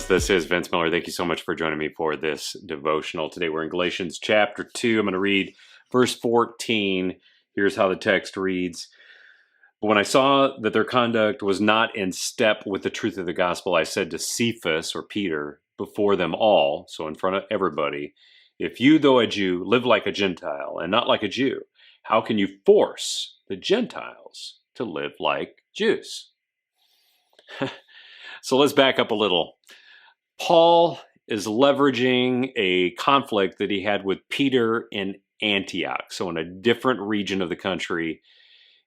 fellas. This is Vince Miller. Thank you so much for joining me for this devotional. Today we're in Galatians chapter 2. I'm going to read verse 14. Here's how the text reads. But when I saw that their conduct was not in step with the truth of the gospel, I said to Cephas, or Peter, before them all, so in front of everybody, if you, though a Jew, live like a Gentile and not like a Jew, how can you force the Gentiles to live like Jews? So let's back up a little. Paul is leveraging a conflict that he had with Peter in Antioch, so in a different region of the country,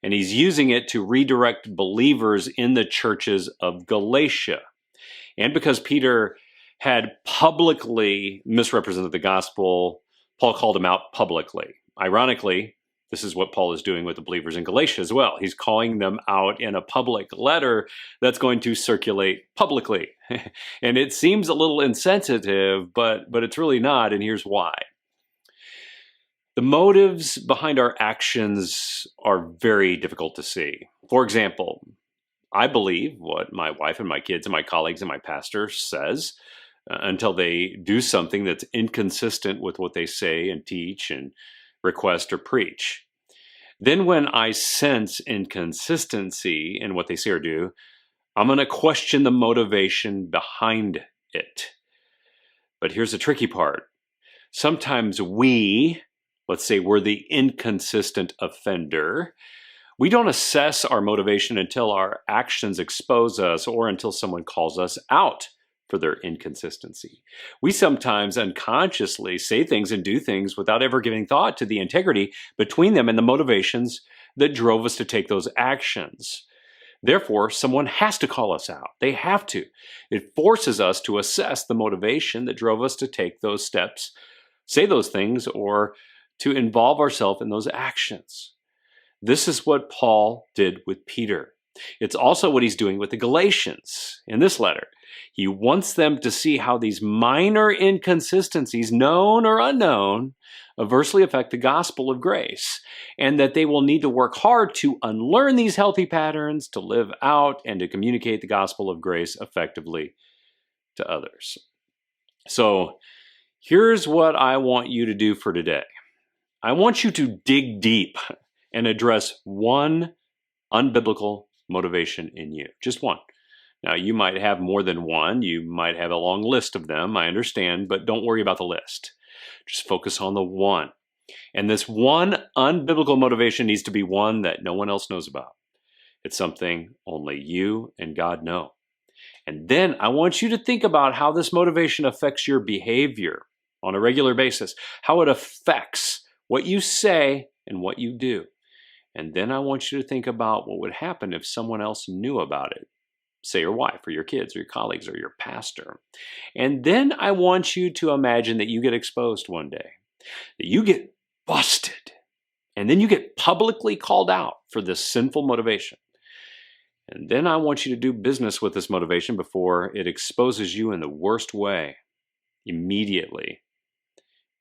and he's using it to redirect believers in the churches of Galatia. And because Peter had publicly misrepresented the gospel, Paul called him out publicly. Ironically, this is what Paul is doing with the believers in Galatia as well. He's calling them out in a public letter that's going to circulate publicly. And it seems a little insensitive, but it's really not, and here's why. The motives behind our actions are very difficult to see. For example, I believe what my wife and my kids and my colleagues and my pastor says until they do something that's inconsistent with what they say and teach and request or preach. Then when I sense inconsistency in what they say or do, I'm going to question the motivation behind it. But here's the tricky part. Sometimes let's say we're the inconsistent offender. We don't assess our motivation until our actions expose us or until someone calls us out for their inconsistency. We sometimes unconsciously say things and do things without ever giving thought to the integrity between them and the motivations that drove us to take those actions. Therefore, someone has to call us out. They have to. It forces us to assess the motivation that drove us to take those steps, say those things, or to involve ourselves in those actions. This is what Paul did with Peter. It's also what he's doing with the Galatians in this letter. He wants them to see how these minor inconsistencies, known or unknown, adversely affect the gospel of grace, and that they will need to work hard to unlearn these healthy patterns, to live out and to communicate the gospel of grace effectively to others. So here's what I want you to do for today. I want you to dig deep and address one unbiblical motivation in you. Just one. Now, you might have more than one. You might have a long list of them. I understand, but don't worry about the list. Just focus on the one. And this one unbiblical motivation needs to be one that no one else knows about. It's something only you and God know. And then I want you to think about how this motivation affects your behavior on a regular basis, how it affects what you say and what you do. And then I want you to think about what would happen if someone else knew about it. Say your wife or your kids or your colleagues or your pastor. And then I want you to imagine that you get exposed one day, that you get busted, and then you get publicly called out for this sinful motivation. And then I want you to do business with this motivation before it exposes you in the worst way, immediately.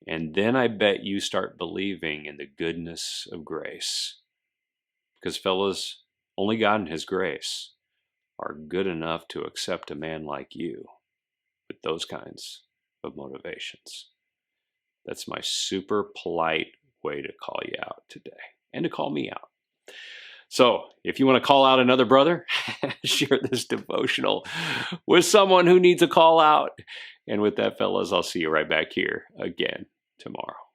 And then I bet you start believing in the goodness of grace. Because fellas, only God and His grace are good enough to accept a man like you with those kinds of motivations. That's my super polite way to call you out today and to call me out. So if you want to call out another brother, share this devotional with someone who needs a call out. And with that, fellas, I'll see you right back here again tomorrow.